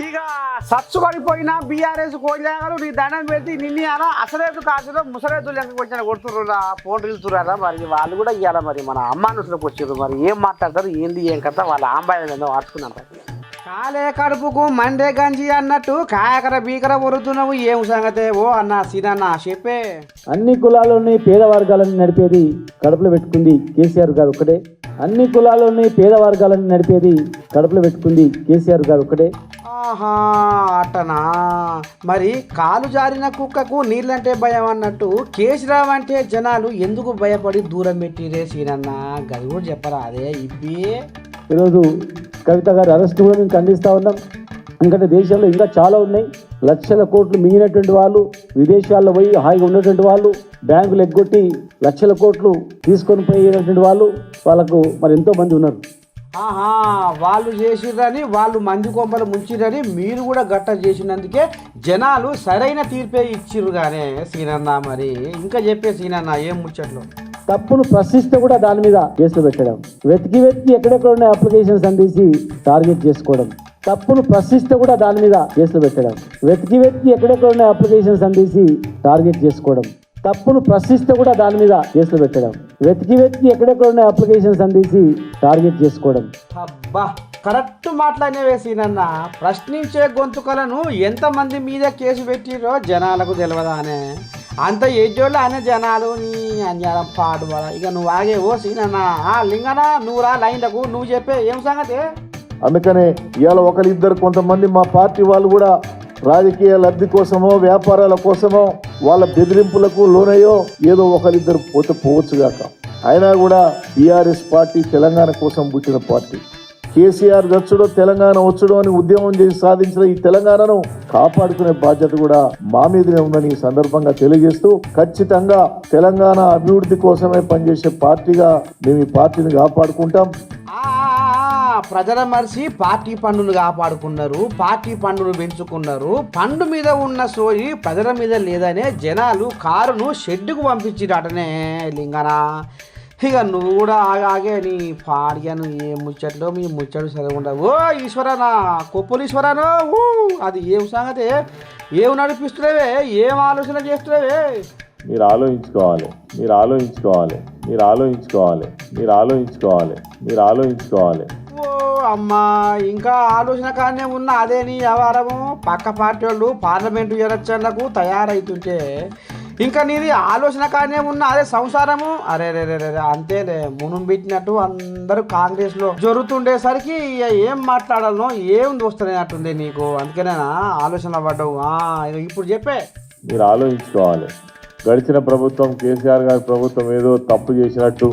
ఇక సచ్చు పడిపోయిన బీఆర్ఎస్ కోయిలాగారు నీ దండం పెట్టి నిన్ను అలా అసలేదు కాదు ముసలేదు లెక్క వచ్చిన కొడుతుర్రా ఫోన్ వెళ్తుర్రా మరి వాళ్ళు కూడా ఇవ్వాలా మరి మన అమ్మానుసులకు వచ్చారు మరి ఏం మాట్లాడతారు ఏంది ఏం కథ వాళ్ళ ఆంబాయి ఏదో వాడుకున్నారు కాలే కడుపుకు మండే గంజి అన్నట్టు కాయకర బీకర వరుతున్నావు ఏం సంగతే ఓ అన్న సీనన్న చెప్పే. అన్ని కులాల్లోని పేద వర్గాలను నడిపేది కడుపులో పెట్టుకుంది కేసీఆర్ గారు ఒకటే. అన్ని కులాల్లోని పేద వర్గాలను నడిపేది కడుపులో పెట్టుకుంది కేసీఆర్ గారు ఒకటే. ఆహా అట్టనా. మరి కాలు జారిన కుక్కకు నీళ్ళంటే భయం అన్నట్టు కేసీరావు అంటే జనాలు ఎందుకు భయపడి దూరం పెట్టిరే సీనన్న గది కూడా చెప్పరా అదే ఇబ్బి. ఈరోజు కవిత గారి అరెస్ట్ కూడా మేము ఖండిస్తూ ఉన్నాం. ఎందుకంటే దేశంలో ఇంకా చాలా ఉన్నాయి. లక్షల కోట్లు మింగినటువంటి వాళ్ళు, విదేశాల్లో పోయి హాయిగా ఉన్నటువంటి వాళ్ళు, బ్యాంకులు ఎగ్గొట్టి లక్షల కోట్లు తీసుకొని పోయినటువంటి వాళ్ళకు మరి ఎంతో మంది ఉన్నారు. ఆహా వాళ్ళు చేసిర్రని వాళ్ళు మంది కొంపలు ముంచిరని మీరు కూడా గట్ట చేసినందుకే జనాలు సరైన తీర్పే ఇచ్చిర్రు గానే సీనన్న. మరి ఇంకా చెప్పే సీనన్న ఏం ముచ్చట్లు. తప్పును ప్రశ్నిస్తే కూడా దాని మీద కేసులు పెట్టడం, వెతికి ఎక్కడెక్కడ ఉన్న అప్లికేషన్స్ అందించి టార్గెట్ చేసుకోవడం. తప్పును ప్రశ్నిస్తే కూడా దాని మీద కేసులు పెట్టడం, వెతికి ఎక్కడెక్కడ ఉన్న అప్లికేషన్స్ అందించి టార్గెట్ చేసుకోవడం. తప్పును ప్రశ్నిస్తే కూడా దాని మీద కేసులు పెట్టడం, వెతికి ఎక్కడెక్కడ ఉన్న అప్లికేషన్స్ అందించి టార్గెట్ చేసుకోవడం. అబ్బా కరెక్ట్ మాట్లాడినవే సీనన్న. ప్రశ్నించే గొంతుకలను ఎంతమంది మీద కేసు పెట్టిరో జనాలకు తెలియదానే. అంత ఎడ్జోళ్ళు అనే జనాలు నీ అన్యాయం పాడుబడ. ఇక నువ్వు ఆగే ఓ సీనన్న. లింగనా నువ్వు రా లైన్లకు నువ్వు చెప్పే ఏం సంగతి. అందుకనే ఇవాళ ఒకరిద్దరు కొంతమంది మా పార్టీ వాళ్ళు కూడా రాజకీయ లబ్ధి కోసమో వ్యాపారాల కోసమో వాళ్ళ బెదిరింపులకు లోనయ్యో ఏదో ఒకరిద్దరు పోవచ్చుగాక. అయినా కూడా బీఆర్ఎస్ పార్టీ తెలంగాణ కోసం పుట్టిన పార్టీ. కేసీఆర్ వచ్చుడో తెలంగాణ వచ్చుడో అని ఉద్యమం చేసి సాధించిన ఈ తెలంగాణను కాపాడుకునే బాధ్యత కూడా మా మీదనే ఉందని ఈ సందర్భంగా తెలియజేస్తూ ఖచ్చితంగా తెలంగాణ అభివృద్ధి కోసమే పనిచేసే పార్టీగా మేము ఈ పార్టీని కాపాడుకుంటాం. ప్రజల మనిషి పార్టీ పన్నులు కాపాడుకున్నారు, పార్టీ పన్నులు పెంచుకున్నారు. పండు మీద ఉన్న సోయి ప్రజల మీద లేదనే జనాలు కారును షెడ్డుకు పంపించిరటనే లింగనా. ఇక నువ్వు కూడా ఆగే నీ పాడిగాను ఏ ముచ్చట్లో మీ ముచ్చట్లు చదవకుండా ఓ ఈశ్వరనా కొప్పులు ఈశ్వరను అది ఏం సంగతి ఏం నడిపిస్తున్నావే ఏం ఆలోచన చేస్తున్నావే. మీరు ఆలోచించుకోవాలి, మీరు ఆలోచించుకోవాలి, మీరు ఆలోచించుకోవాలి, మీరు ఆలోచించుకోవాలి, మీరు ఆలోచించుకోవాలి. ఓ అమ్మా ఇంకా ఆలోచన కానే ఉన్న అదే నీ వ్యవహారము. పక్క పార్టీ వాళ్ళు పార్లమెంటు ఎలక్షన్లకు తయారైతుంటే ఇంకా నీది ఆలోచన కానీ ఉన్న అదే సంసారము. అరే రే రే రే అంతేలే మునం పెట్టినట్టు అందరూ కాంగ్రెస్లో జరుగుతుండేసరికి ఏం మాట్లాడాలనో ఏం దోస్తలేనట్టుంది నీకు. అందుకేనేనా ఆలోచన పడ్డావు. ఇప్పుడు చెప్పే. మీరు ఆలోచించుకోవాలి. గడిచిన ప్రభుత్వం కేసీఆర్ గారి ప్రభుత్వం ఏదో తప్పు చేసినట్టు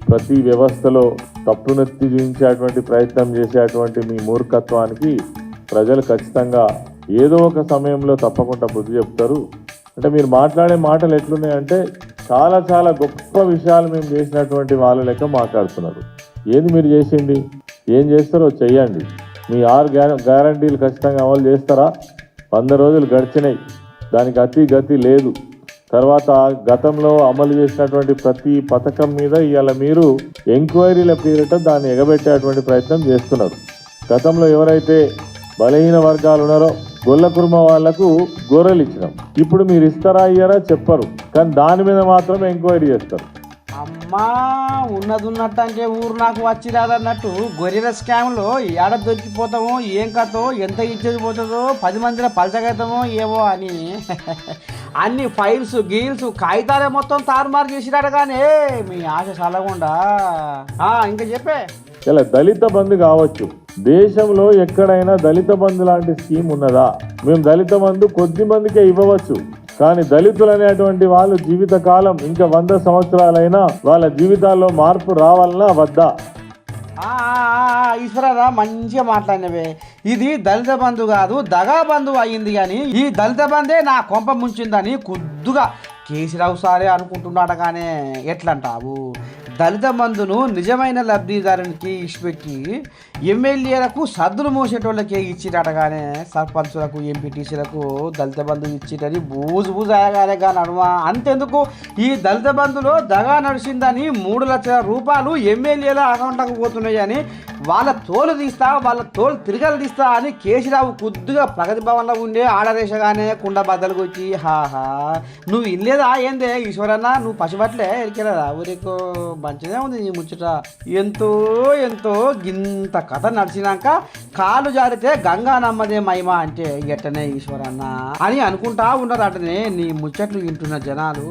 ప్రతి వ్యవస్థలో తప్పునెత్తి చూపించేటువంటి ప్రయత్నం చేసేటువంటి మీ మూర్ఖత్వానికి ప్రజలు ఖచ్చితంగా ఏదో ఒక సమయంలో తప్పకుండా బుద్ధి చెప్తారు. అంటే మీరు మాట్లాడే మాటలు ఎట్లున్నాయంటే చాలా చాలా గొప్ప విషయాలు మేము చేసినటువంటి వాళ్ళ లెక్క మాట్లాడుతున్నారు. ఏంది మీరు చేసింది, ఏం చేస్తారో చెయ్యండి. మీ 6 గ్యారంటీలు ఖచ్చితంగా అమలు చేస్తారా? 100 రోజులు గడిచినాయి, దానికి అతి గతి లేదు. తర్వాత గతంలో అమలు చేసినటువంటి ప్రతి పథకం మీద ఇవాళ మీరు ఎంక్వైరీల పేరిట దాన్ని ఎగబెట్టేటువంటి ప్రయత్నం చేస్తున్నారు. గతంలో ఎవరైతే బలహీన వర్గాలు ఉన్నారో గొల్ల కుర్మ వాళ్లకు గొర్రెలు ఇచ్చినాం. ఇప్పుడు మీరు ఇస్తారా ఇయ్యారా చెప్పరు, కానీ దాని మీద మాత్రం ఎంక్వైరీ చేస్తారు. అమ్మా ఉన్నది ఉన్నట్టు అంటే ఊరు నాకు వచ్చి రాదన్నట్టు గొర్రెల స్కామ్లో ఏడ దొరికిపోతామో ఏం కథో ఎంత ఇచ్చేది పోతుందో 10 మందిలో పలచగవుతామో ఏవో అని అన్ని ఫైల్స్ గీల్స్ కాగితాలే మొత్తం తారుమారు చేసిరాడు. కానీ మీ ఆశ చల్లకుండా ఇంకా చెప్పే. ఇలా దళిత బంధు కావచ్చు, దేశంలో ఎక్కడైనా దళిత బంధు లాంటి స్కీమ్ ఉన్నదా? మేము దళిత బంధు కొద్ది మందికే ఇవ్వవచ్చు, కానీ దళితులు అనేటువంటి వాళ్ళు జీవితకాలం ఇంకా 100 సంవత్సరాలైనా వాళ్ళ జీవితాల్లో మార్పు రావాలన్నా వద్దా? ఈశ్వరరా మంచిగా మాట్లాడినవే. ఇది దళిత బంధు కాదు దగా బంధు అయ్యింది. కానీ ఈ దళిత బంధే నా కొంప ముంచిందని కొద్దుగా కేసీరావు సారే అనుకుంటున్నాడు. కానీ ఎట్లంటావు? దళిత బంధును నిజమైన లబ్ధిదారునికి ఇచ్చిపెట్టి ఎమ్మెల్యేలకు సద్దులు మోసేటోళ్ళకే ఇచ్చిరటగానే సర్పంచులకు ఎంపీటీసీలకు దళిత బంధు ఇచ్చిటని బూజు ఆయగానే కానీ అనుమా. అంతెందుకు ఈ దళిత బంధులో దగా నడిచిందని 3 లక్షల రూపాయలు ఎమ్మెల్యేల అకౌంట్లకు పోతున్నాయని వాళ్ళ తోలు తిరగలు తీస్తా అని కేసీరావు కొద్దిగా ప్రగతి భవన్లో ఉండే ఆడరేసగానే కుండ బద్దలకు వచ్చి హాహా నువ్వు ఇల్లేదా ఏందే ఈశ్వరన్న నువ్వు పసిబట్లే ఎరికెలదా ఊరికో మంచిగా ఉంది నీ ముచ్చట. ఎంతో గింత కథ నడిచినాక కాలు జారితే గంగా నమ్మదే మహిమ అంటే ఎట్టనే ఈశ్వరన్న అని అనుకుంటా ఉన్నారటనే నీ ముచ్చట్లు వింటున్న జనాలు.